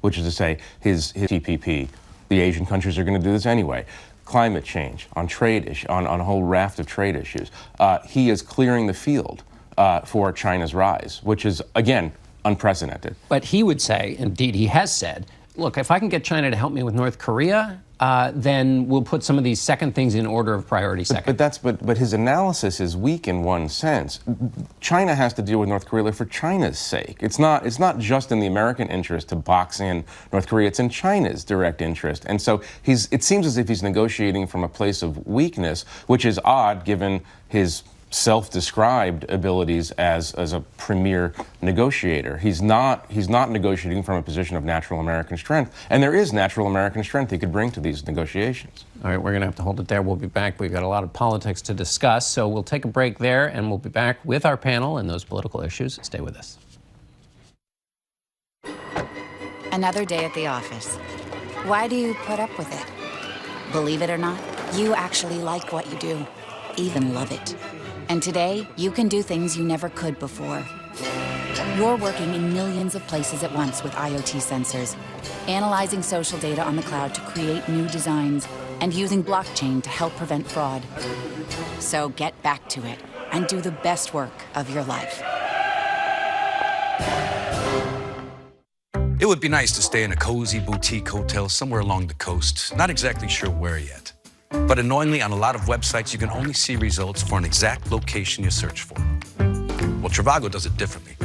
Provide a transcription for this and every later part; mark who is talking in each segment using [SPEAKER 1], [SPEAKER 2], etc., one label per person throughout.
[SPEAKER 1] which is to say his TPP. The Asian countries are going to do this anyway. Climate change, on trade issues, on a whole raft of trade issues. He is clearing the field for China's rise, which is, again, unprecedented.
[SPEAKER 2] But he would say, indeed he has said, look, if I can get China to help me with North Korea, then we'll put some of these second things in order of priority second.
[SPEAKER 1] But his analysis is weak in one sense. China has to deal with North Korea for China's sake. It's not just in the American interest to box in North Korea. It's in China's direct interest. And so it seems as if he's negotiating from a place of weakness, which is odd given his self-described abilities as a premier negotiator. He's not negotiating from a position of natural American strength, and there is natural American strength he could bring to these negotiations.
[SPEAKER 2] All right, we're going to have to hold it there. We'll be back. We've got a lot of politics to discuss, so we'll take a break there, and we'll be back with our panel and those political issues. Stay with us.
[SPEAKER 3] Another day at the office. Why do you put up with it? Believe it or not, you actually like what you do, even love it. And today, you can do things you never could before. You're working in millions of places at once with IoT sensors, analyzing social data on the cloud to create new designs, and using blockchain to help prevent fraud. So get back to it and do the best work of your life.
[SPEAKER 4] It would be nice to stay in a cozy boutique hotel somewhere along the coast. Not exactly sure where yet. But annoyingly, on a lot of websites, you can only see results for an exact location you search for. Well, Trivago does it differently.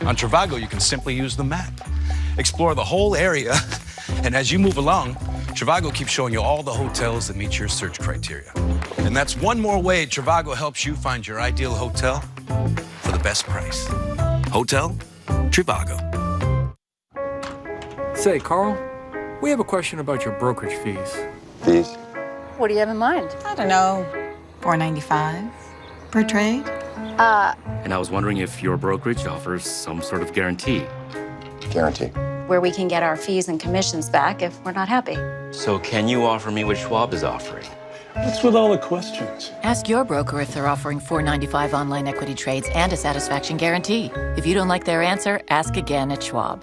[SPEAKER 4] On Trivago, you can simply use the map, explore the whole area, and as you move along, Trivago keeps showing you all the hotels that meet your search criteria. And that's one more way Trivago helps you find your ideal hotel for the best price. Hotel Trivago.
[SPEAKER 5] Say, Carl, we have a question about your brokerage fees.
[SPEAKER 6] Fees?
[SPEAKER 7] What do you have in mind?
[SPEAKER 3] I don't know, $4.95 per trade?
[SPEAKER 8] And I was wondering if your brokerage offers some sort of guarantee.
[SPEAKER 6] Guarantee.
[SPEAKER 7] Where we can get our fees and commissions back if we're not happy.
[SPEAKER 8] So can you offer me what Schwab is offering?
[SPEAKER 9] What's with all the questions?
[SPEAKER 10] Ask your broker if they're offering $4.95 online equity trades and a satisfaction guarantee. If you don't like their answer, ask again at Schwab.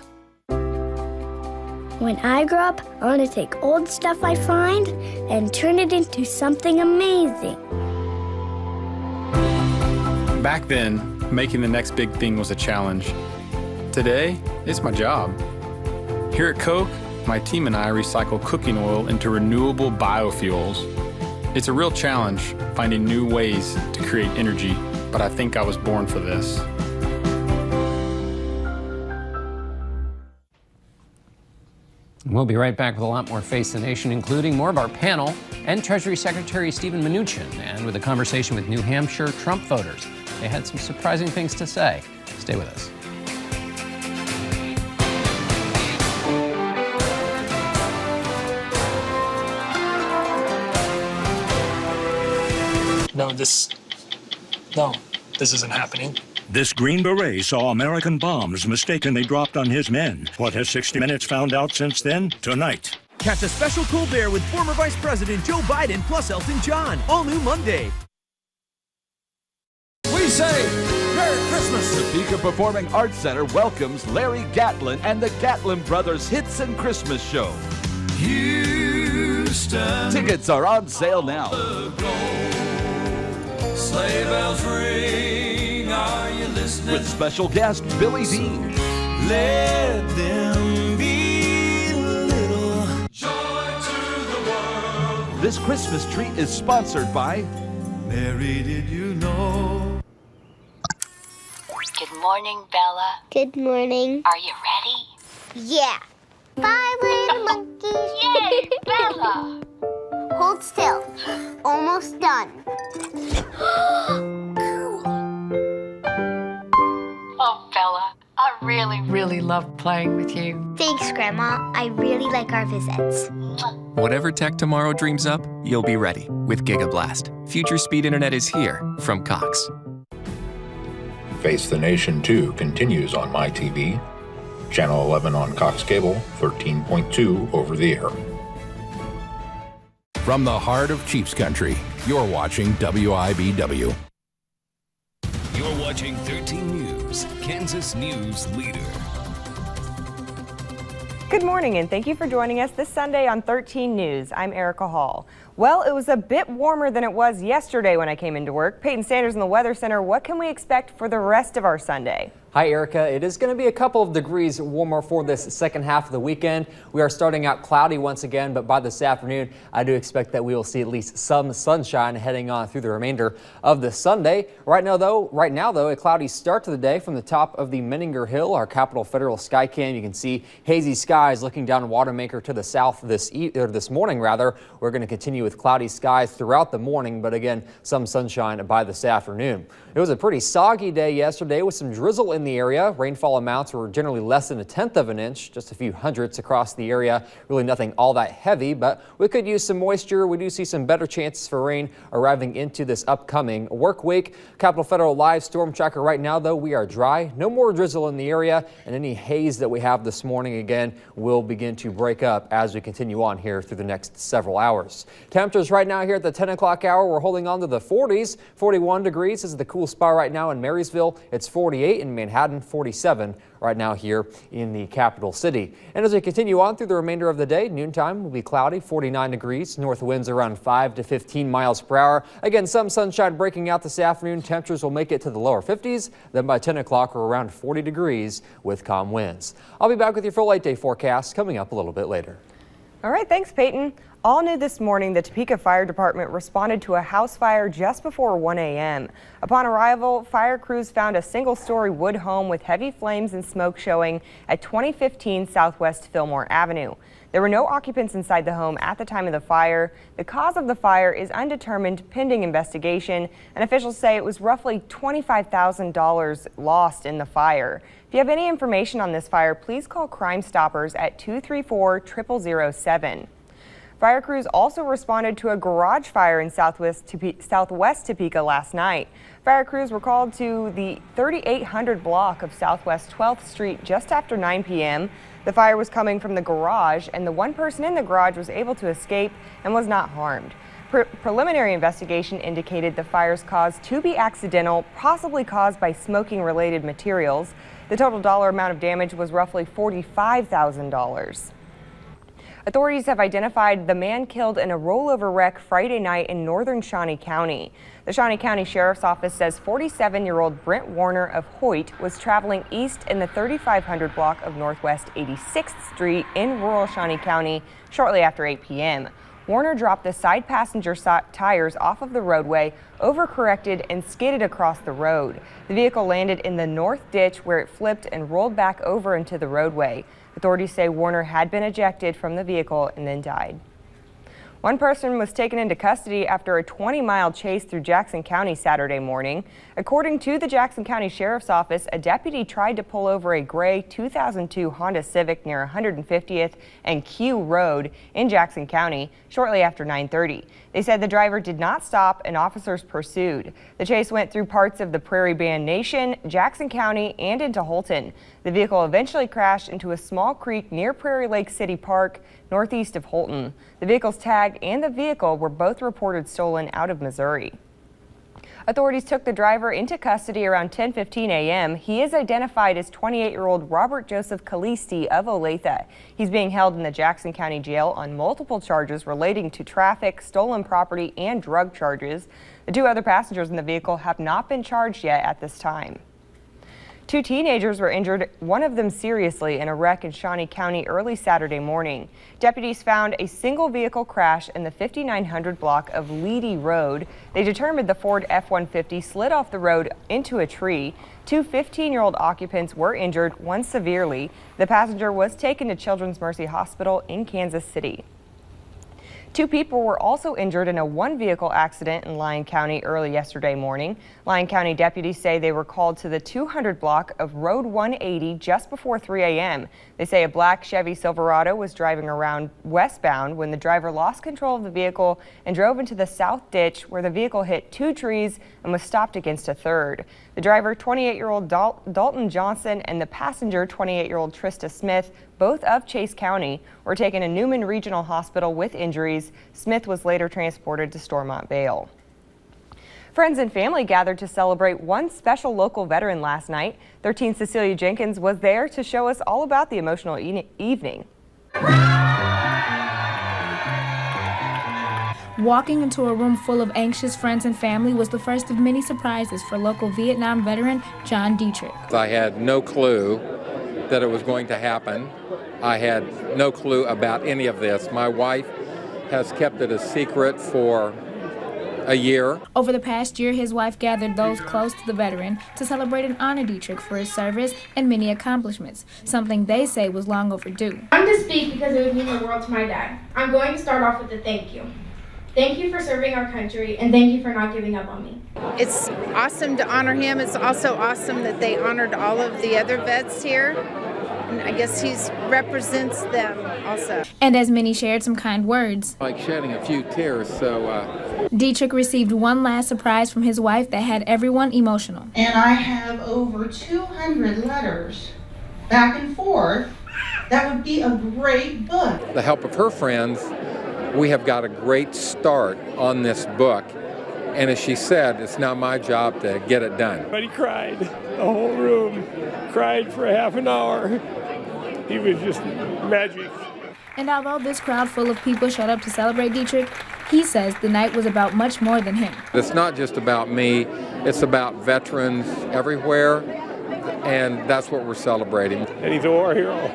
[SPEAKER 11] When I grow up, I want to take old stuff I find and turn it into something amazing.
[SPEAKER 5] Back then, making the next big thing was a challenge. Today, it's my job. Here at Coke, my team and I recycle cooking oil into renewable biofuels. It's a real challenge finding new ways to create energy, but I think I was born for this.
[SPEAKER 2] We'll be right back with a lot more Face the Nation, including more of our panel and Treasury Secretary Steven Mnuchin, and with a conversation with New Hampshire Trump voters. They had some surprising things to say. Stay with us.
[SPEAKER 9] No, this isn't happening.
[SPEAKER 12] This Green Beret saw American bombs mistakenly dropped on his men. What has 60 Minutes found out since then? Tonight.
[SPEAKER 13] Catch a special Colbert with former Vice President Joe Biden plus Elton John. All new Monday.
[SPEAKER 14] We say Merry Christmas! The Topeka Performing Arts Center welcomes Larry Gatlin and the Gatlin Brothers Hits and Christmas Show. Houston. Tickets are on sale now. Sleigh bells ring, are you listening? With special guest Billy Dean. Let them be little joy to the world. This Christmas treat is sponsored by Mary, did you know?
[SPEAKER 15] Good morning, Bella.
[SPEAKER 11] Good morning.
[SPEAKER 15] Are you ready?
[SPEAKER 11] Yeah. 5 little monkeys.
[SPEAKER 15] Yay, Bella!
[SPEAKER 11] Hold still. Almost done.
[SPEAKER 15] Oh, Bella, I really
[SPEAKER 10] love playing with you.
[SPEAKER 11] Thanks, Grandma. I really like our visits.
[SPEAKER 16] Whatever tech tomorrow dreams up, you'll be ready with GigaBlast. Future speed internet is here from Cox.
[SPEAKER 17] Face the Nation 2 continues on MyTV. Channel 11 on Cox Cable, 13.2 over the air.
[SPEAKER 18] From the heart of Chiefs country, you're watching WIBW.
[SPEAKER 19] You're watching 13 News, Kansas News Leader.
[SPEAKER 20] Good morning, and thank you for joining us this Sunday on 13 News. I'm Erica Hall. Well, it was a bit warmer than it was yesterday when I came into work. Peyton Sanders in the Weather Center. What can we expect for the rest of our Sunday?
[SPEAKER 21] Hi, Erica. It is going to be a couple of degrees warmer for this second half of the weekend. We are starting out cloudy once again, but by this afternoon, I do expect that we will see at least some sunshine heading on through the remainder of the Sunday. Right now, though, a cloudy start to the day from the top of the Menninger Hill, our Capitol Federal Skycam. You can see hazy skies looking down Watermaker to the south this morning. We're going to continue with cloudy skies throughout the morning, but again, some sunshine by this afternoon. It was a pretty soggy day yesterday with some drizzle in the area. Rainfall amounts were generally less than 1/10 of an inch, just a few hundredths across the area. Really nothing all that heavy, but we could use some moisture. We do see some better chances for rain arriving into this upcoming work week. Capitol Federal Live Storm Tracker right now, though, we are dry. No more drizzle in the area, and any haze that we have this morning, again, will begin to break up as we continue on here through the next several hours. Temperatures right now here at the 10 o'clock hour, we're holding on to the 40s. 41 degrees is the cool spot right now in Marysville. It's 48 in Manhattan, 47 right now here in the capital city. And as we continue on through the remainder of the day, noontime will be cloudy, 49 degrees, north winds around 5 to 15 miles per hour. Again, some sunshine breaking out this afternoon. Temperatures will make it to the lower 50s. Then by 10 o'clock, we're around 40 degrees with calm winds. I'll be back with your full 8-day forecast coming up a little bit later.
[SPEAKER 20] All right, thanks, Peyton. All new this morning, the Topeka Fire Department responded to a house fire just before 1 a.m. Upon arrival, fire crews found a single-story wood home with heavy flames and smoke showing at 2015 Southwest Fillmore Avenue. There were no occupants inside the home at the time of the fire. The cause of the fire is undetermined pending investigation, and officials say it was roughly $25,000 lost in the fire. If you have any information on this fire, please call Crime Stoppers at 234-0007. Fire crews also responded to a garage fire in southwest Topeka last night. Fire crews were called to the 3800 block of Southwest 12th Street just after 9 p.m. The fire was coming from the garage, and the one person in the garage was able to escape and was not harmed. Preliminary investigation indicated the fire's cause to be accidental, possibly caused by smoking-related materials. The total dollar amount of damage was roughly $45,000. Authorities have identified the man killed in a rollover wreck Friday night in northern Shawnee County. The Shawnee County Sheriff's Office says 47-year-old Brent Warner of Hoyt was traveling east in the 3500 block of Northwest 86th Street in rural Shawnee County shortly after 8 p.m. Warner dropped the side passenger tires off of the roadway, overcorrected, and skidded across the road. The vehicle landed in the north ditch where it flipped and rolled back over into the roadway. Authorities say Warner had been ejected from the vehicle and then died. One person was taken into custody after a 20-mile chase through Jackson County Saturday morning. According to the Jackson County Sheriff's Office, a deputy tried to pull over a gray 2002 Honda Civic near 150th and Q Road in Jackson County shortly after 9:30. They said the driver did not stop and officers pursued. The chase went through parts of the Prairie Band Nation, Jackson County, and into Holton. The vehicle eventually crashed into a small creek near Prairie Lake City Park, northeast of Holton. The vehicle's tag and the vehicle were both reported stolen out of Missouri. Authorities took the driver into custody around 10:15 a.m. He is identified as 28-year-old Robert Joseph Calisti of Olathe. He's being held in the Jackson County Jail on multiple charges relating to traffic, stolen property, and drug charges. The two other passengers in the vehicle have not been charged yet at this time. Two teenagers were injured, one of them seriously, in a wreck in Shawnee County early Saturday morning. Deputies found a single vehicle crash in the 5900 block of Leedy Road. They determined the Ford F-150 slid off the road into a tree. Two 15-year-old occupants were injured, one severely. The passenger was taken to Children's Mercy Hospital in Kansas City. Two people were also injured in a one-vehicle accident in Lyon County early yesterday morning. Lyon County deputies say they were called to the 200 block of Road 180 just before 3 a.m. They say a black Chevy Silverado was driving around westbound when the driver lost control of the vehicle and drove into the south ditch, where the vehicle hit two trees and was stopped against a third. The driver, 28-year-old Dalton Johnson, and the passenger, 28-year-old Trista Smith, both of Chase County, were taken to Newman Regional Hospital with injuries. Smith was later transported to Stormont Vale. Friends and family gathered to celebrate one special local veteran last night. 13 Cecilia Jenkins was there to show us all about the emotional evening.
[SPEAKER 1] Walking into a room full of anxious friends and family was the first of many surprises for local Vietnam veteran John Dietrich.
[SPEAKER 22] I had no clue that it was going to happen. I had no clue about any of this. My wife has kept it a secret for a year.
[SPEAKER 1] Over the past year, his wife gathered those close to the veteran to celebrate and honor Dietrich for his service and many accomplishments, something they say was long overdue.
[SPEAKER 23] I'm to speak because it would mean the world to my dad. I'm going to start off with a thank you. Thank you for serving our country, and thank you for not giving up on me.
[SPEAKER 24] It's awesome to honor him. It's also awesome that they honored all of the other vets here. And I guess he represents them also.
[SPEAKER 1] And as many shared some kind words.
[SPEAKER 22] Like shedding a few tears, so...
[SPEAKER 1] Dietrich received one last surprise from his wife that had everyone emotional.
[SPEAKER 25] And I have over 200 letters back and forth. That would be a great book.
[SPEAKER 22] The help of her friends, we have got a great start on this book. And as she said, it's now my job to get it done.
[SPEAKER 9] But he cried. The whole room cried for half an hour. He was just magic.
[SPEAKER 1] And although this crowd full of people showed up to celebrate Dietrich, he says the night was about much more than him.
[SPEAKER 22] It's not just about me, it's about veterans everywhere, and that's what we're celebrating.
[SPEAKER 9] And he's a war hero.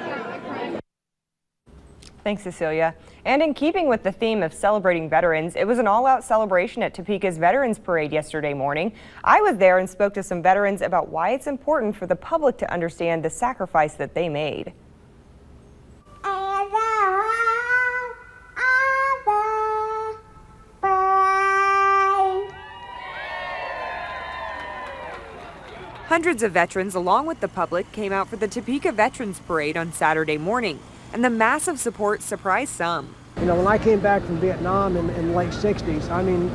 [SPEAKER 20] Thanks, Cecilia. And in keeping with the theme of celebrating veterans, it was an all-out celebration at Topeka's Veterans Parade yesterday morning. I was there and spoke to some veterans about why it's important for the public to understand the sacrifice that they made. Hundreds of veterans, along with the public, came out for the Topeka Veterans Parade on Saturday morning, and the massive support surprised some.
[SPEAKER 26] You know, when I came back from Vietnam in the late 60s,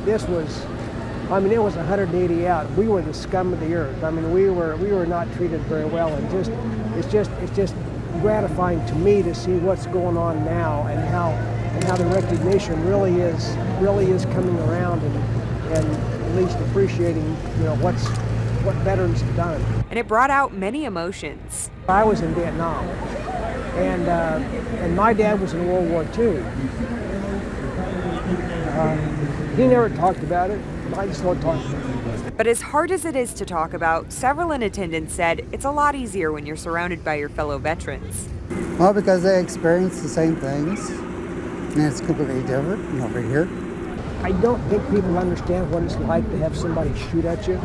[SPEAKER 26] it was 180 out. We were the scum of the earth. I mean, we were not treated very well, and it's just gratifying to me to see what's going on now and how the recognition really is coming around and at least appreciating, you know, what veterans have done.
[SPEAKER 20] And it brought out many emotions.
[SPEAKER 26] I was in Vietnam, and my dad was in World War II. He never talked about it. I just don't talk about it.
[SPEAKER 20] But as hard as it is to talk about, several in attendance said it's a lot easier when you're surrounded by your fellow veterans.
[SPEAKER 27] Well, because they experience the same things, and it's completely different over here.
[SPEAKER 26] I don't think people understand what it's like to have somebody shoot at you.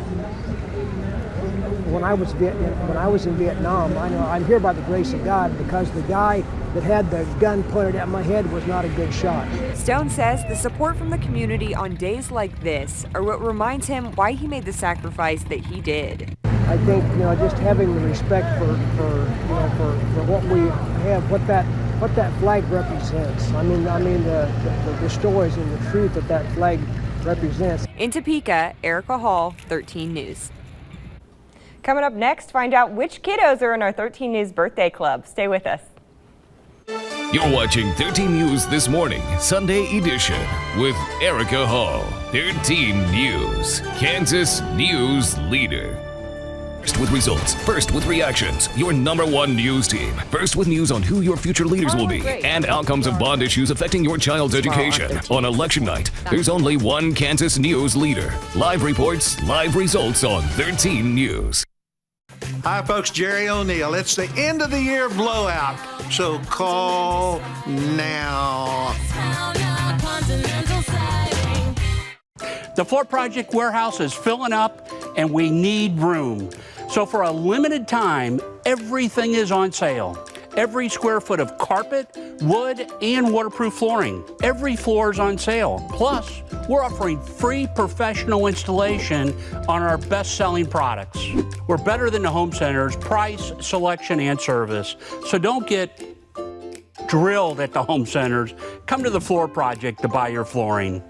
[SPEAKER 26] When I was in Vietnam, I know I'm here by the grace of God because the guy that had the gun pointed at my head was not a good shot.
[SPEAKER 20] Stone says the support from the community on days like this are what reminds him why he made the sacrifice that he did.
[SPEAKER 26] I think, you know, just having the respect for what we have, what that flag represents. I mean the stories and the truth that flag represents.
[SPEAKER 20] In Topeka, Erica Hall, 13 News. Coming up next, find out which kiddos are in our 13 News birthday club. Stay with us.
[SPEAKER 19] You're watching 13 News This Morning, Sunday edition, with Erica Hall. 13 News, Kansas News Leader. First with results, first with reactions, your #1 news team. First with news on who your future leaders will be and outcomes of bond issues affecting your child's education. On election night, there's only one Kansas News Leader. Live reports, live results on 13 News.
[SPEAKER 28] Hi, folks. Jerry O'Neill. It's the end of the year blowout, so call now.
[SPEAKER 29] The Floor Project warehouse is filling up, and we need room. So for a limited time, everything is on sale. Every square foot of carpet, wood, and waterproof flooring. Every floor is on sale. Plus, we're offering free professional installation on our best-selling products. We're better than the home centers, price, selection, and service. So don't get drilled at the home centers. Come to the Floor Project to buy your flooring.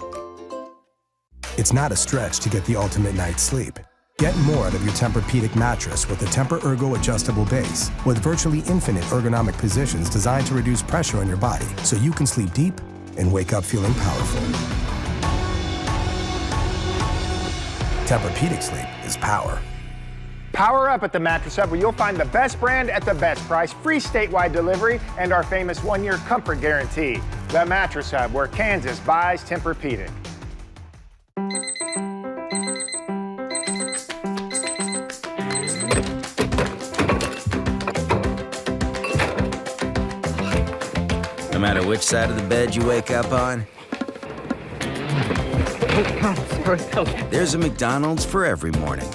[SPEAKER 30] It's not a stretch to get the ultimate night's sleep. Get more out of your Tempur-Pedic mattress with the Tempur-Ergo adjustable base, with virtually infinite ergonomic positions designed to reduce pressure on your body so you can sleep deep and wake up feeling powerful. Tempur-Pedic sleep is power.
[SPEAKER 31] Power up at the Mattress Hub, where you'll find the best brand at the best price, free statewide delivery, and our famous 1-year comfort guarantee. The Mattress Hub, where Kansas buys Tempur-Pedic.
[SPEAKER 2] No matter which side of the bed you wake up on, there's a McDonald's for every morning.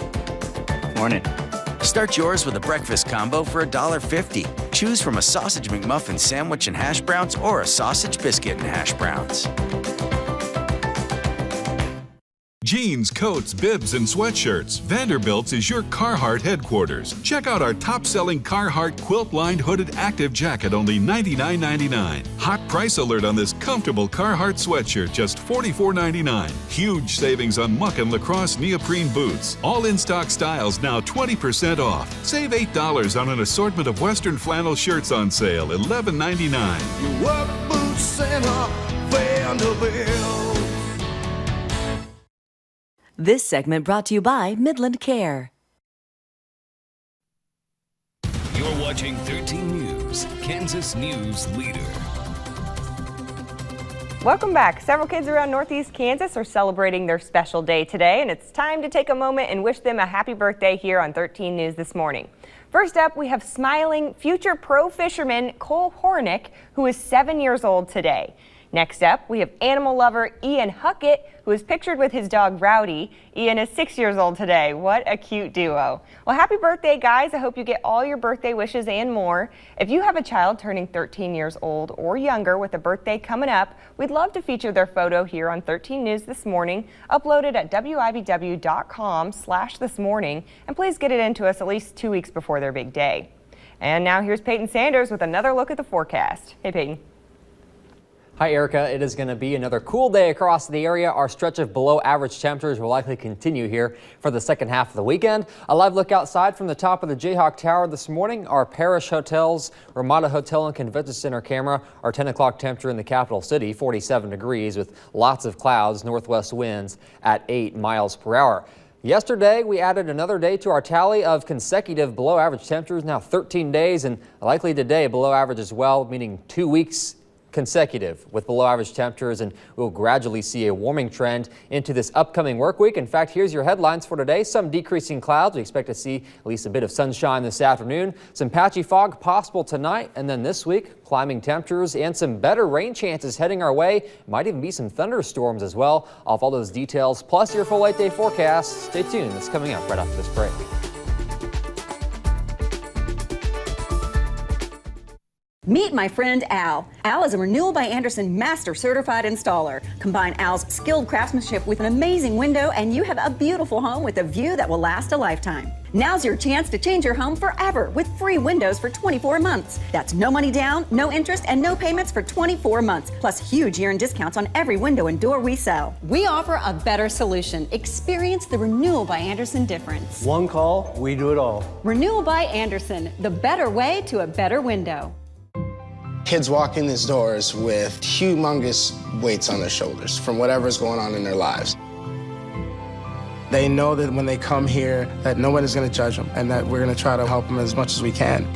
[SPEAKER 2] Morning. Start yours with a breakfast combo for $1.50. Choose from a sausage McMuffin sandwich and hash browns or a sausage biscuit and hash browns.
[SPEAKER 3] Jeans, coats, bibs, and sweatshirts. Vanderbilt's is your Carhartt headquarters. Check out our top-selling Carhartt quilt-lined hooded active jacket, only $99.99. Hot price alert on this comfortable Carhartt sweatshirt, just $44.99. Huge savings on muck and lacrosse neoprene boots. All in-stock styles now 20% off. Save $8 on an assortment of Western flannel shirts on sale, $11.99.
[SPEAKER 4] Your work boots center, Vanderbilt.
[SPEAKER 5] This segment brought to you by Midland Care.
[SPEAKER 19] You're watching 13 News, Kansas News Leader.
[SPEAKER 20] Welcome back. Several kids around Northeast Kansas are celebrating their special day today, and it's time to take a moment and wish them a happy birthday here on 13 News this morning. First up, we have smiling future pro fisherman Cole Hornick, who is 7 years old today. Next up, we have animal lover Ian Huckett, who is pictured with his dog Rowdy. Ian is 6 years old today. What a cute duo. Well, happy birthday, guys. I hope you get all your birthday wishes and more. If you have a child turning 13 years old or younger with a birthday coming up, we'd love to feature their photo here on 13 News This Morning, uploaded at wibw.com/thismorning, and please get it into us at least 2 weeks before their big day. And now here's Peyton Sanders with another look at the forecast. Hey, Peyton.
[SPEAKER 21] Hi, Erica. It is going to be another cool day across the area. Our stretch of below average temperatures will likely continue here for the second half of the weekend. A live look outside from the top of the Jayhawk Tower this morning. Our Parish Hotels, Ramada Hotel and Convention Center camera. Our 10 o'clock temperature in the capital city, 47 degrees with lots of clouds, northwest winds at 8 miles per hour. Yesterday, we added another day to our tally of consecutive below average temperatures, now 13 days, and likely today below average as well, meaning 2 weeks consecutive with below average temperatures, and we'll gradually see a warming trend into this upcoming work week. In fact, here's your headlines for today. Some decreasing clouds. We expect to see at least a bit of sunshine this afternoon. Some patchy fog possible tonight, and then this week, climbing temperatures and some better rain chances heading our way. Might even be some thunderstorms as well. I'll have all those details plus your full 8-day forecast. Stay tuned. It's coming up right after this break.
[SPEAKER 6] Meet my friend Al. Al is a Renewal by Andersen Master Certified Installer. Combine Al's skilled craftsmanship with an amazing window and you have a beautiful home with a view that will last a lifetime. Now's your chance to change your home forever with free windows for 24 months. That's no money down, no interest, and no payments for 24 months, plus huge year-end discounts on every window and door we sell.
[SPEAKER 7] We offer a better solution. Experience the Renewal by Andersen difference.
[SPEAKER 8] One call, we do it all.
[SPEAKER 7] Renewal by Andersen, the better way to a better window.
[SPEAKER 12] Kids walk in these doors with humongous weights on their shoulders from whatever's going on in their lives. They know that when they come here that no one is going to judge them and that we're going to try to help them as much as we can.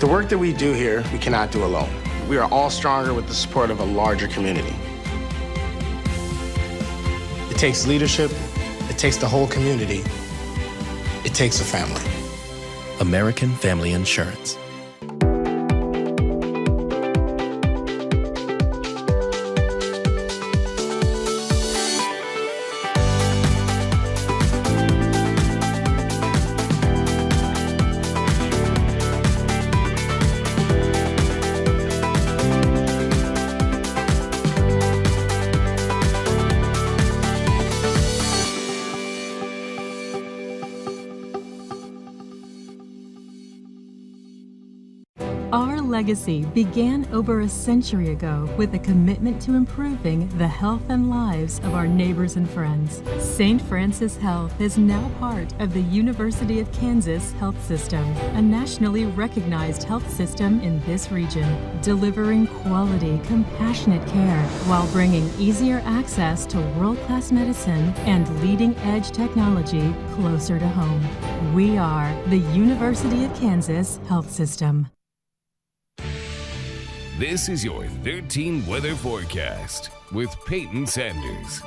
[SPEAKER 12] The work that we do here, we cannot do alone. We are all stronger with the support of a larger community. It takes leadership, it takes the whole community, it takes a family.
[SPEAKER 13] American Family Insurance.
[SPEAKER 14] Our legacy began over a century ago with a commitment to improving the health and lives of our neighbors and friends. St. Francis Health is now part of the University of Kansas Health System, a nationally recognized health system in this region, delivering quality, compassionate care while bringing easier access to world-class medicine and leading-edge technology closer to home. We are the University of Kansas Health System.
[SPEAKER 19] This is your 13 weather forecast with Peyton Sanders.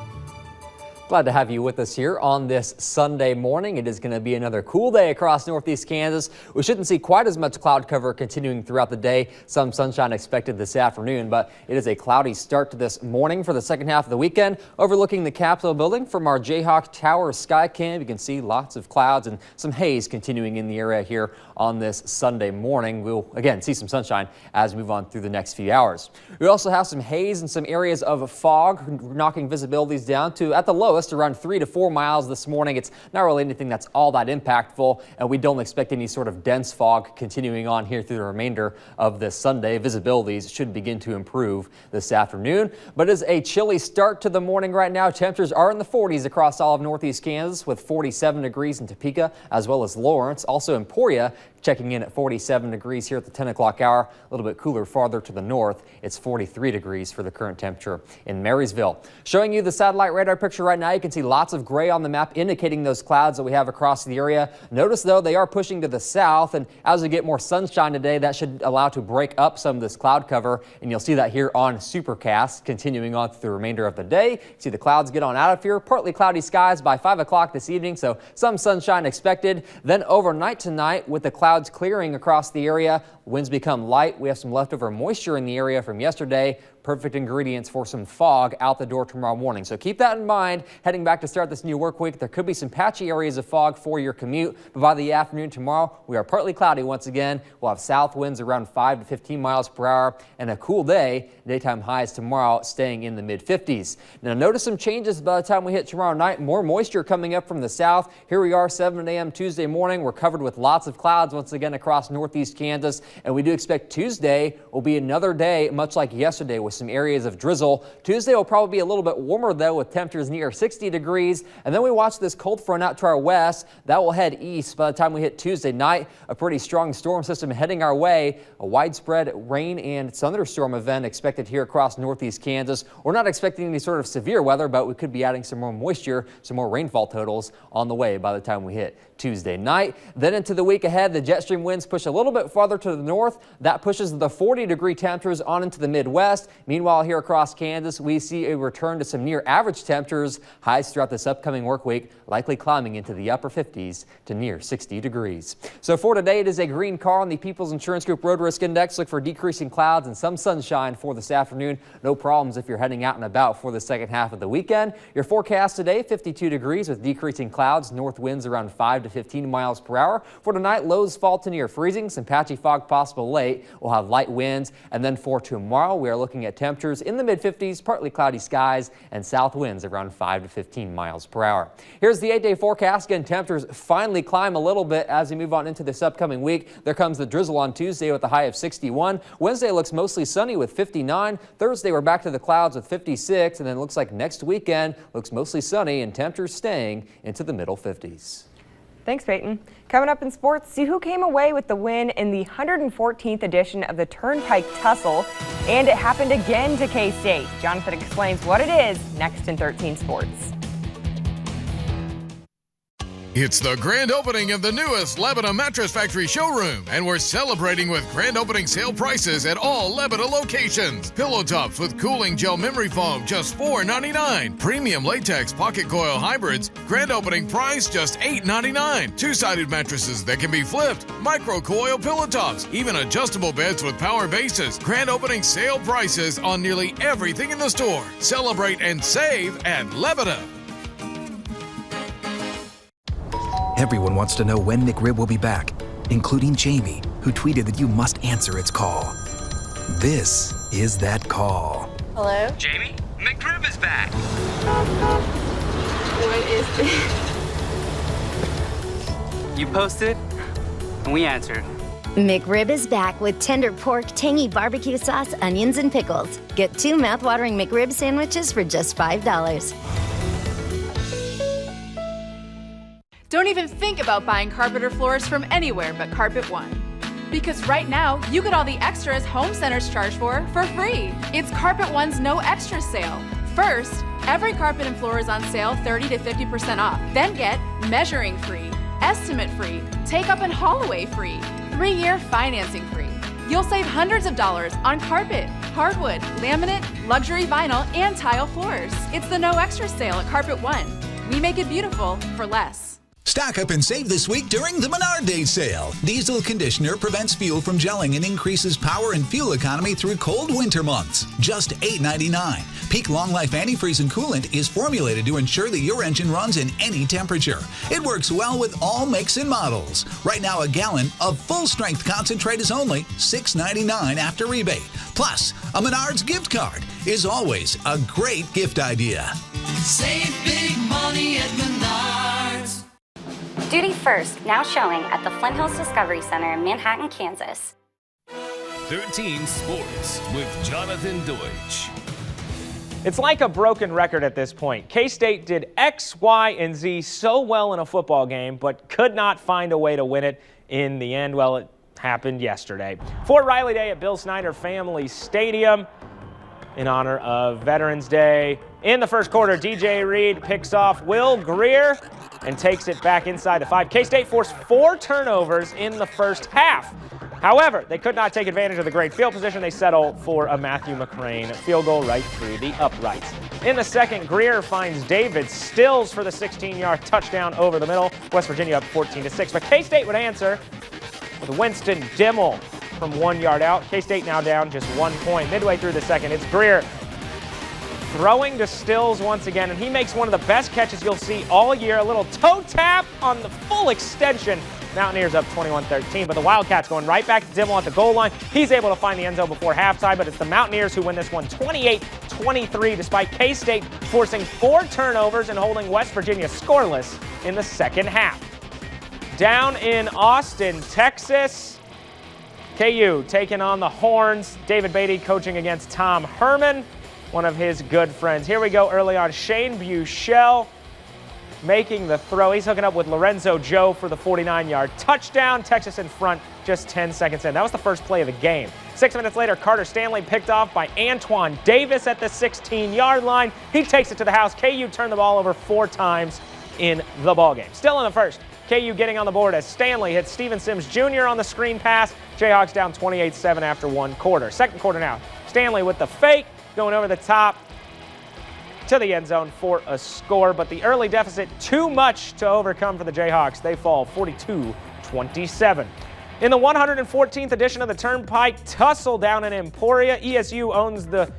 [SPEAKER 21] Glad to have you with us here on this Sunday morning. It is going to be another cool day across northeast Kansas. We shouldn't see quite as much cloud cover continuing throughout the day. Some sunshine expected this afternoon, but it is a cloudy start to this morning for the second half of the weekend. Overlooking the Capitol building from our Jayhawk Tower sky cam, you can see lots of clouds and some haze continuing in the area here on this Sunday morning. We'll again see some sunshine as we move on through the next few hours. We also have some haze and some areas of fog knocking visibilities down to at the lowest around 3 to 4 miles this morning. It's not really anything that's all that impactful, and we don't expect any sort of dense fog continuing on here through the remainder of this Sunday. Visibilities should begin to improve this afternoon, but it is a chilly start to the morning right now. Temperatures are in the 40s across all of northeast Kansas, with 47 degrees in Topeka as well as Lawrence. Also Emporia checking in at 47 degrees here at the 10 o'clock hour. A little bit cooler farther to the north. It's 43 degrees for the current temperature in Marysville. Showing you the satellite radar picture right now, you can see lots of gray on the map indicating those clouds that we have across the area. Notice though they are pushing to the south, and as we get more sunshine today, that should allow to break up some of this cloud cover, and you'll see that here on Supercast continuing on through the remainder of the day. See the clouds get on out of here. Partly cloudy skies by 5 o'clock this evening, so some sunshine expected. Then overnight tonight, with the clouds clearing across the area, winds become light. We have some leftover moisture in the area from yesterday. Perfect ingredients for some fog out the door tomorrow morning. So keep that in mind heading back to start this new work week. There could be some patchy areas of fog for your commute, but by the afternoon tomorrow, we are partly cloudy once again. We'll have south winds around 5 to 15 miles per hour and a cool day. Daytime highs tomorrow staying in the mid 50s. Now notice some changes by the time we hit tomorrow night. More moisture coming up from the south. Here we are 7 a.m. Tuesday morning. We're covered with lots of clouds once again across northeast Kansas, and we do expect Tuesday will be another day much like yesterday with some areas of drizzle. Tuesday will probably be a little bit warmer though, with temperatures near 60 degrees. And then we watch this cold front out to our west. That will head east by the time we hit Tuesday night. A pretty strong storm system heading our way. A widespread rain and thunderstorm event expected here across northeast Kansas. We're not expecting any sort of severe weather, but we could be adding some more moisture, some more rainfall totals on the way by the time we hit Tuesday night. Then into the week ahead, the jet stream winds push a little bit farther to the north. That pushes the 40-degree temperatures on into the Midwest. Meanwhile, here across Kansas, we see a return to some near average temperatures. Highs throughout this upcoming work week likely climbing into the upper 50s to near 60 degrees. So for today, it is a green car on the People's Insurance Group Road Risk Index. Look for decreasing clouds and some sunshine for this afternoon. No problems if you're heading out and about for the second half of the weekend. Your forecast today, 52 degrees with decreasing clouds. North winds around 5 to 15 miles per hour. For tonight, lows fall to near freezing. Some patchy fog possible late. We'll have light winds. And then for tomorrow, we are looking at temperatures in the mid-50s, partly cloudy skies, and south winds around 5 to 15 miles per hour. Here's the 8-day forecast. Again, temperatures finally climb a little bit as we move on into this upcoming week. There comes the drizzle on Tuesday with a high of 61. Wednesday looks mostly sunny with 59. Thursday, we're back to the clouds with 56. And then it looks like next weekend looks mostly sunny and temperatures staying into the middle 50s.
[SPEAKER 20] Thanks, Peyton. Coming up in sports, see who came away with the win in the 114th edition of the Turnpike Tussle, and it happened again to K-State. Jonathan explains what it is next in 13 Sports.
[SPEAKER 1] It's the grand opening of the newest Lebeda Mattress Factory showroom, and we're celebrating with grand opening sale prices at all Lebeda locations. Pillow tops with cooling gel memory foam, just $4.99. Premium latex pocket coil hybrids, grand opening price just $8.99. Two-sided mattresses that can be flipped, micro coil pillow tops, even adjustable beds with power bases. Grand opening sale prices on nearly everything in the store. Celebrate and save at Lebeda.
[SPEAKER 8] Everyone wants to know when McRib will be back, including Jamie, who tweeted that you must answer its call. This is that call.
[SPEAKER 10] Hello?
[SPEAKER 11] Jamie, McRib is back.
[SPEAKER 10] What is this?
[SPEAKER 11] You posted, and we answered.
[SPEAKER 15] McRib is back with tender pork, tangy barbecue sauce, onions, and pickles. Get 2 mouthwatering McRib sandwiches for just $5.
[SPEAKER 16] Don't even think about buying carpet or floors from anywhere but Carpet One. Because right now, you get all the extras home centers charge for free. It's Carpet One's no extra sale. First, every carpet and floor is on sale 30 to 50% off. Then get measuring free, estimate free, take up and haul away free, 3-year financing free. You'll save hundreds of dollars on carpet, hardwood, laminate, luxury vinyl, and tile floors. It's the No Extra sale at Carpet One. We make it beautiful for less.
[SPEAKER 9] Stock up and save this week during the Menard Day sale. Diesel conditioner prevents fuel from gelling and increases power and fuel economy through cold winter months. Just $8.99. Peak Long Life Antifreeze and Coolant is formulated to ensure that your engine runs in any temperature. It works well with all makes and models. Right now, a gallon of full-strength concentrate is only $6.99 after rebate. Plus, a Menards gift card is always a great gift idea.
[SPEAKER 10] Save big money at Menards.
[SPEAKER 15] Duty First, now showing at the Flint Hills Discovery Center in Manhattan, Kansas.
[SPEAKER 19] 13 Sports with Jonathan Deutsch.
[SPEAKER 17] It's like a broken record at this point. K-State did X, Y, and Z so well in a football game, but could not find a way to win it in the end. Well, it happened yesterday. Fort Riley Day at Bill Snyder Family Stadium in honor of Veterans Day. In the first quarter, DJ Reed picks off Will Greer and takes it back inside the 5. K-State forced 4 turnovers in the first half. However, they could not take advantage of the great field position. They settled for a Matthew McCrane field goal right through the uprights. In the second, Greer finds David Stills for the 16-yard touchdown over the middle. West Virginia up 14-6. But K-State would answer with Winston Dimmel from 1 yard out. K-State now down just 1 point. Midway through the second, it's Greer throwing to Stills once again, and he makes one of the best catches you'll see all year. A little toe tap on the full extension. Mountaineers up 21-13, but the Wildcats going right back to Dimmel at the goal line. He's able to find the end zone before halftime, but it's the Mountaineers who win this one 28-23, despite K-State forcing 4 turnovers and holding West Virginia scoreless in the second half. Down in Austin, Texas, KU taking on the Horns. David Beatty coaching against Tom Herman, one of his good friends. Here we go early on. Shane Buechele making the throw. He's hooking up with Lorenzo Joe for the 49-yard touchdown. Texas in front just 10 seconds in. That was the first play of the game. 6 minutes later, Carter Stanley picked off by Antoine Davis at the 16-yard line. He takes it to the house. KU turned the ball over 4 times in the ballgame. Still in the first, KU getting on the board as Stanley hits Steven Sims Jr. on the screen pass. Jayhawks down 28-7 after 1 quarter. Second quarter now. Stanley with the fake, going over the top to the end zone for a score, but the early deficit too much to overcome for the Jayhawks. They fall 42-27. In the 114th edition of the Turnpike Tussle down in Emporia, ESU owns the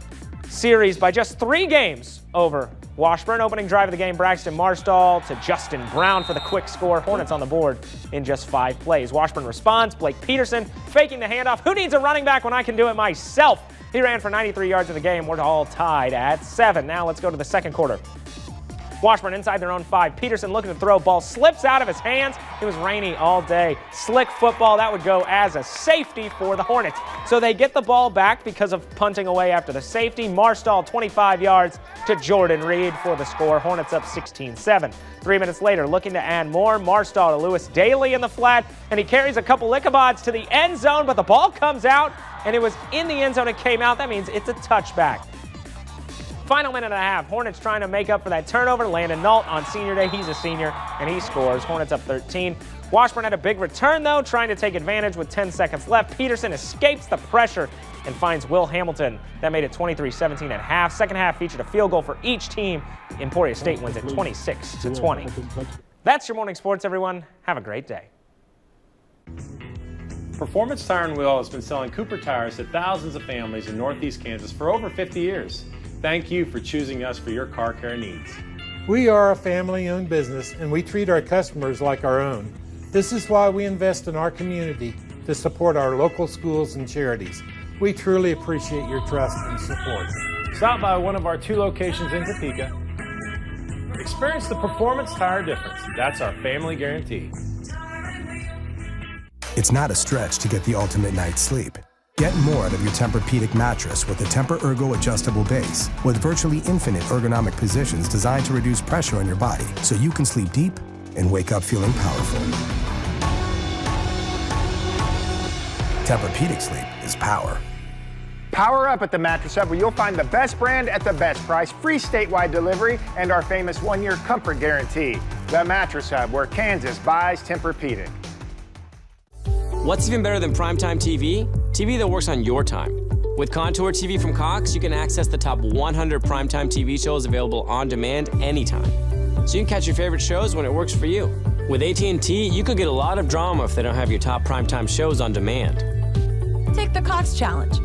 [SPEAKER 17] series by just 3 games over Washburn. Opening drive of the game, Braxton Marstall to Justin Brown for the quick score. Hornets on the board in just 5 plays. Washburn responds, Blake Peterson faking the handoff. Who needs a running back when I can do it myself? He ran for 93 yards in the game. We're all tied at 7. Now let's go to the second quarter. Washburn inside their own 5. Peterson looking to throw. Ball slips out of his hands. It was rainy all day. Slick football. That would go as a safety for the Hornets. So they get the ball back because of punting away after the safety. Marstall 25 yards to Jordan Reed for the score. Hornets up 16-7. 3 minutes later, looking to add more. Marstall to Lewis Daly in the flat, and he carries a couple Ichabods to the end zone, but the ball comes out, and it was in the end zone. It came out. That means it's a touchback. Final minute and a half. Hornets trying to make up for that turnover. Landon Nault on senior day. He's a senior, and he scores. Hornets up 13. Washburn had a big return, though, trying to take advantage with 10 seconds left. Peterson escapes the pressure and finds Will Hamilton. That made it 23-17 at half. Second half featured a field goal for each team. Emporia State wins it 26-20. That's your morning sports, everyone. Have a great day.
[SPEAKER 18] Performance Tire and Wheel has been selling Cooper tires to thousands of families in Northeast Kansas for over 50 years. Thank you for choosing us for your car care needs.
[SPEAKER 22] We are a family-owned business, and we treat our customers like our own. This is why we invest in our community to support our local schools and charities. We truly appreciate your trust and support.
[SPEAKER 18] Stop by one of our 2 locations in Topeka. Experience the performance tire difference. That's our family guarantee.
[SPEAKER 30] It's not a stretch to get the ultimate night's sleep. Get more out of your Tempur-Pedic mattress with the Tempur-Ergo adjustable base, with virtually infinite ergonomic positions designed to reduce pressure on your body so you can sleep deep and wake up feeling powerful. Tempur-Pedic sleep is power.
[SPEAKER 31] Power up at the Mattress Hub, where you'll find the best brand at the best price, free statewide delivery, and our famous 1-year comfort guarantee. The Mattress Hub, where Kansas buys Tempur-Pedic.
[SPEAKER 2] What's even better than primetime TV? TV that works on your time. With Contour TV from Cox, you can access the top 100 primetime TV shows available on demand anytime. So you can catch your favorite shows when it works for you. With AT&T, you could get a lot of drama if they don't have your top primetime shows on demand.
[SPEAKER 3] Take the Cox Challenge.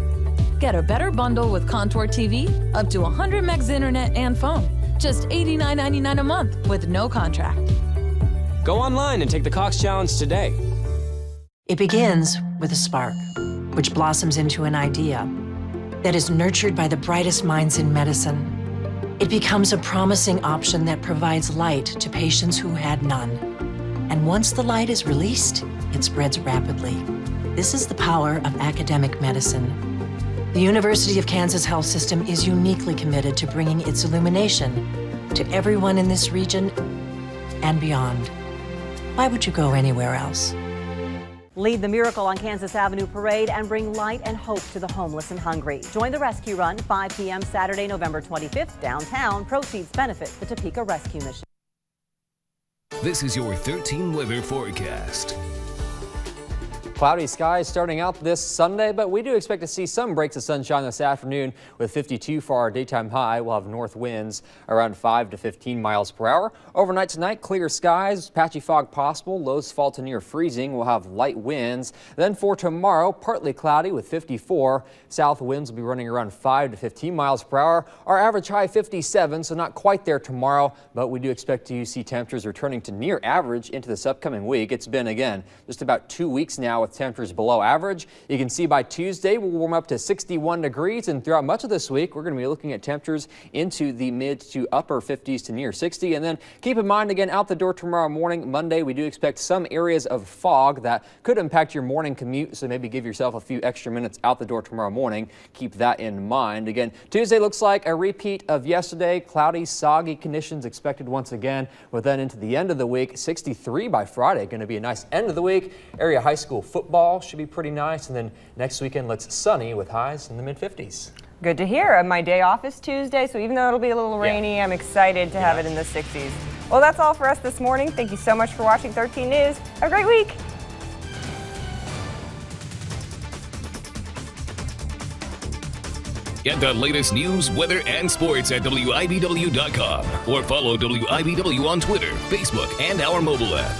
[SPEAKER 3] Get a better bundle with Contour TV, up to 100 megs internet and phone. Just $89.99 a month with no contract.
[SPEAKER 2] Go online and take the Cox Challenge today.
[SPEAKER 4] It begins with a spark, which blossoms into an idea that is nurtured by the brightest minds in medicine. It becomes a promising option that provides light to patients who had none. And once the light is released, it spreads rapidly. This is the power of academic medicine. The University of Kansas Health System is uniquely committed to bringing its illumination to everyone in this region and beyond. Why would you go anywhere else?
[SPEAKER 5] Lead the Miracle on Kansas Avenue parade and bring light and hope to the homeless and hungry. Join the rescue run 5 p.m. Saturday, November 25th, downtown. Proceeds benefit the Topeka Rescue Mission.
[SPEAKER 19] This is your 13 weather forecast.
[SPEAKER 21] Cloudy skies starting out this Sunday, but we do expect to see some breaks of sunshine this afternoon with 52 for our daytime high. We'll have north winds around 5 to 15 miles per hour. Overnight tonight, clear skies, patchy fog possible. Lows fall to near freezing. We'll have light winds. Then for tomorrow, partly cloudy with 54. South winds will be running around 5 to 15 miles per hour. Our average high 57, so not quite there tomorrow, but we do expect to see temperatures returning to near average into this upcoming week. It's been, again, just about 2 weeks now with temperatures below average. You can see by Tuesday we'll warm up to 61 degrees, and throughout much of this week we're going to be looking at temperatures into the mid to upper 50s to near 60. And then keep in mind, again, out the door tomorrow morning, Monday, we do expect some areas of fog that could impact your morning commute, so maybe give yourself a few extra minutes out the door tomorrow morning. Keep that in mind. Again, Tuesday looks like a repeat of yesterday. Cloudy, soggy conditions expected once again, but then into the end of the week, 63 by Friday. Going to be a nice end of the week. Area high school football should be pretty nice, and then next weekend looks sunny with highs in the mid-50s.
[SPEAKER 20] Good to hear. My day off is Tuesday, so even though it'll be a little rainy, I'm excited to have it in the 60s. Well, that's all for us this morning. Thank you so much for watching 13 News. Have a great week.
[SPEAKER 19] Get the latest news, weather, and sports at WIBW.com or follow WIBW on Twitter, Facebook, and our mobile app.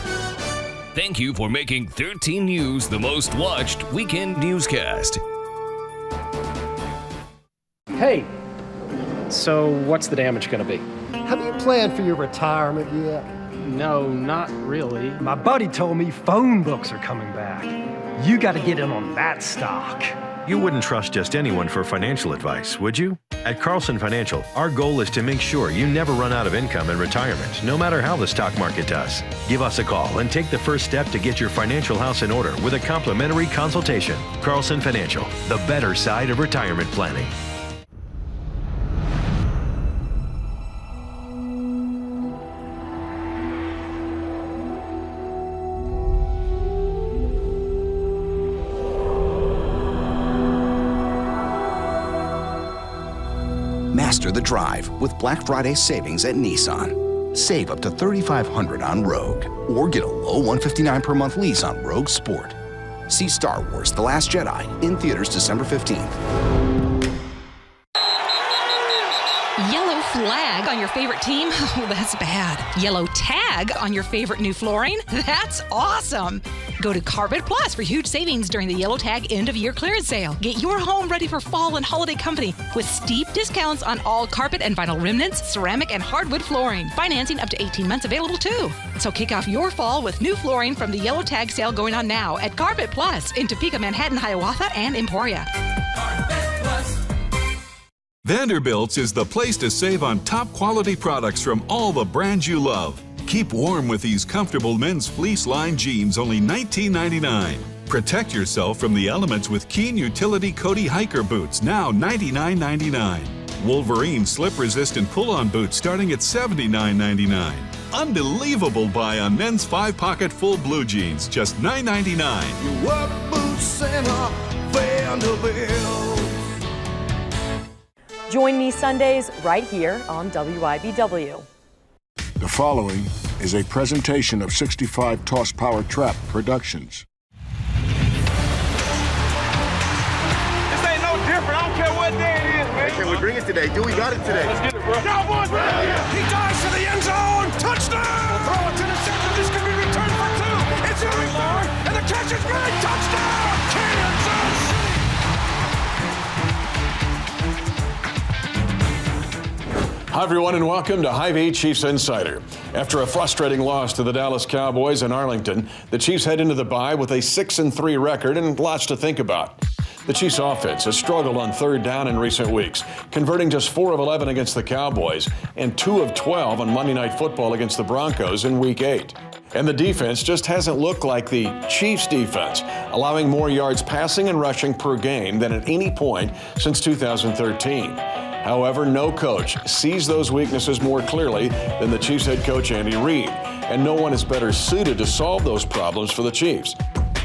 [SPEAKER 19] Thank you for making 13 News the most watched weekend newscast.
[SPEAKER 23] Hey, so what's the damage going to be?
[SPEAKER 24] Have you planned for your retirement yet?
[SPEAKER 23] No, not really.
[SPEAKER 24] My buddy told me phone books are coming back. You got to get in on that stock.
[SPEAKER 25] You wouldn't trust just anyone for financial advice, would you? At Carlson Financial, our goal is to make sure you never run out of income in retirement, no matter how the stock market does. Give us a call and take the first step to get your financial house in order with a complimentary consultation. Carlson Financial, the better side of retirement planning.
[SPEAKER 26] Master the drive with Black Friday savings at Nissan. Save up to $3,500 on Rogue, or get a low $159 per month lease on Rogue Sport. See Star Wars: The Last Jedi in theaters December 15th.
[SPEAKER 27] Yellow flag on your favorite team? Oh, that's bad. Yellow tag on your favorite new flooring? That's awesome. Go to Carpet Plus for huge savings during the Yellow Tag end-of-year clearance sale. Get your home ready for fall and holiday company with steep discounts on all carpet and vinyl remnants, ceramic and hardwood flooring. Financing up to 18 months available too. So kick off your fall with new flooring from the Yellow Tag sale going on now at Carpet Plus in Topeka, Manhattan, Hiawatha, and Emporia.
[SPEAKER 28] Vanderbilt's is the place to save on top quality products from all the brands you love. Keep warm with these comfortable men's fleece-lined jeans, only $19.99. Protect yourself from the elements with Keen Utility Cody Hiker Boots, now $99.99. Wolverine slip-resistant pull-on boots starting at $79.99. Unbelievable buy on men's 5-pocket full blue jeans, just $9.99.
[SPEAKER 10] Your work boots center, Vanderbilt.
[SPEAKER 5] Join me Sundays right here on WIBW.
[SPEAKER 29] The following is a presentation of 65 Toss Power Trap Productions.
[SPEAKER 10] Can we bring it today? Do we got it today?
[SPEAKER 1] Let's get it, bro. Cowboys, he dives to the end zone. Touchdown! We'll throw it to the center. This could be returned for 2. It's in long, and the catch is made. Touchdown! Kansas City!
[SPEAKER 6] Hi, everyone, and welcome to Hy-Vee Chiefs Insider. After a frustrating loss to the Dallas Cowboys in Arlington, the Chiefs head into the bye with a 6-3 record and lots to think about. The Chiefs offense has struggled on third down in recent weeks, converting just 4 of 11 against the Cowboys and 2 of 12 on Monday Night Football against the Broncos in Week 8. And the defense just hasn't looked like the Chiefs defense, allowing more yards passing and rushing per game than at any point since 2013. However, no coach sees those weaknesses more clearly than the Chiefs head coach Andy Reid, and no one is better suited to solve those problems for the Chiefs.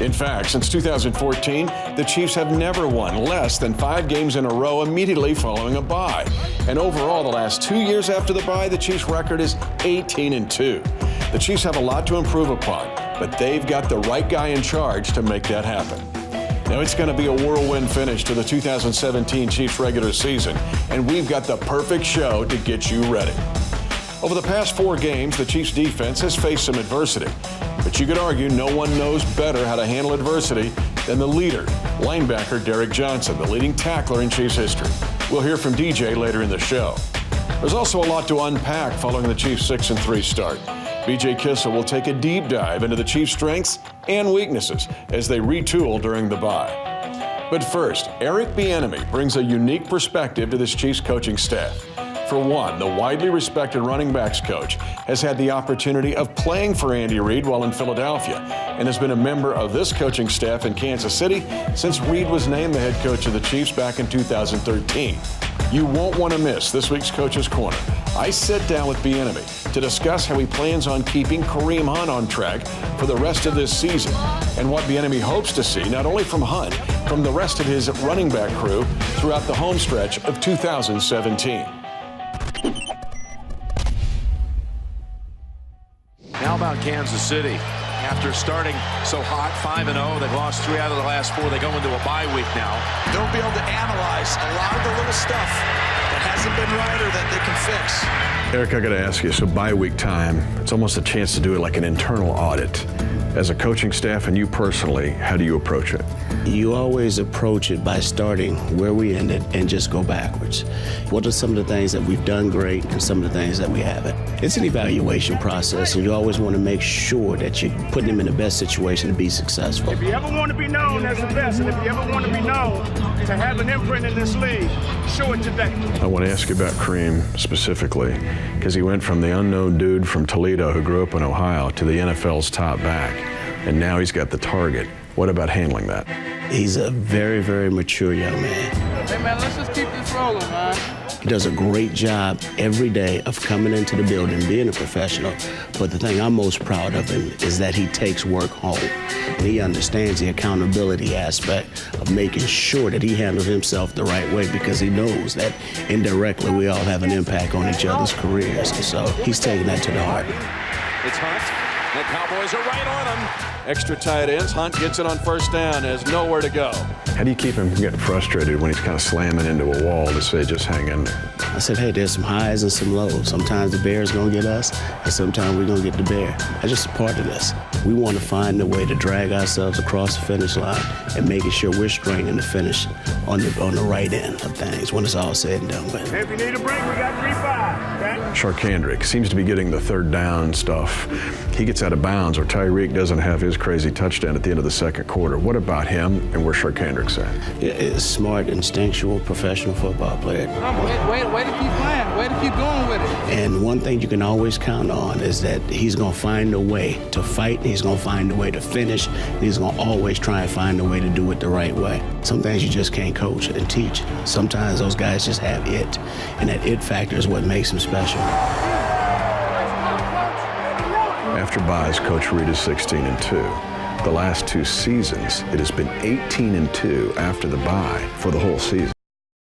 [SPEAKER 6] In fact, since 2014, the Chiefs have never won less than 5 games in a row immediately following a bye. And overall, the last 2 years after the bye, the Chiefs' record is 18-2. The Chiefs have a lot to improve upon, but they've got the right guy in charge to make that happen. Now, it's going to be a whirlwind finish to the 2017 Chiefs regular season, and we've got the perfect show to get you ready. Over the past 4 games, the Chiefs defense has faced some adversity, but you could argue no one knows better how to handle adversity than the leader, linebacker Derrick Johnson, the leading tackler in Chiefs history. We'll hear from DJ later in the show. There's also a lot to unpack following the Chiefs' 6-3 start. BJ Kissel will take a deep dive into the Chiefs' strengths and weaknesses as they retool during the bye. But first, Eric Bieniemy brings a unique perspective to this Chiefs coaching staff. For one, the widely respected running backs coach has had the opportunity of playing for Andy Reid while in Philadelphia and has been a member of this coaching staff in Kansas City since Reid was named the head coach of the Chiefs back in 2013. You won't want to miss this week's Coach's Corner. I sit down with Bieniemy to discuss how he plans on keeping Kareem Hunt on track for the rest of this season and what Bieniemy hopes to see not only from Hunt, from the rest of his running back crew throughout the home stretch of 2017.
[SPEAKER 7] How about Kansas City? After starting so hot, 5-0, they've lost 3 out of the last 4. They go into a bye week now.
[SPEAKER 10] They'll be able to analyze a lot of the little stuff that hasn't been right or that they can fix.
[SPEAKER 25] Eric, I got to ask you, so bye week time, it's almost a chance to do it like an internal audit. As a coaching staff and you personally, how do you approach it?
[SPEAKER 8] You always approach it by starting where we ended and just go backwards. What are some of the things that we've done great and some of the things that we haven't? It's an evaluation process, and you always want to make sure that you're putting them in the best situation to be successful.
[SPEAKER 31] If you ever want to be known as the best, and if you ever want to be known to have an imprint in this league, show it today.
[SPEAKER 25] I want to ask you about Kareem specifically, because he went from the unknown dude from Toledo who grew up in Ohio to the NFL's top back, and now he's got the target. What about handling that?
[SPEAKER 8] He's a very, very mature young man.
[SPEAKER 1] Hey, man, let's just keep this rolling, man.
[SPEAKER 8] He does a great job every day of coming into the building, being a professional. But the thing I'm most proud of him is that he takes work home. And he understands the accountability aspect of making sure that he handles himself the right way, because he knows that indirectly we all have an impact on each other's careers. And so he's taking that to the heart.
[SPEAKER 7] It's Hunt. The Cowboys are right on him.
[SPEAKER 25] Extra tight ends. Hunt gets it on first down. Has nowhere to go. How do you keep him from getting frustrated when he's kind of slamming into a wall to say, just hang in there?
[SPEAKER 8] I said, hey, there's some highs and some lows. Sometimes the bear's going to get us, and sometimes we're going to get the bear. That's just a part of this. We want to find a way to drag ourselves across the finish line and making sure we're straining the finish on the right end of things when it's all said and done with.
[SPEAKER 31] If you need a break, we got 3-5, okay?
[SPEAKER 25] Charkandrick seems to be getting the third down stuff. He gets out of bounds, or Tyreek doesn't have his crazy touchdown at the end of the second quarter. What about him and where Charkandrick's at?
[SPEAKER 8] It's smart, instinctual, professional football player.
[SPEAKER 1] Way to keep playing. Way to keep going with it.
[SPEAKER 8] And one thing you can always count on is that he's going to find a way to fight. He's going to find a way to finish. And he's going to always try and find a way to do it the right way. Some things you just can't coach and teach. Sometimes those guys just have it. And that it factor is what makes them special.
[SPEAKER 25] After byes, Coach Reid is 16-2. The last 2 seasons, it has been 18-2 after the bye for the whole season.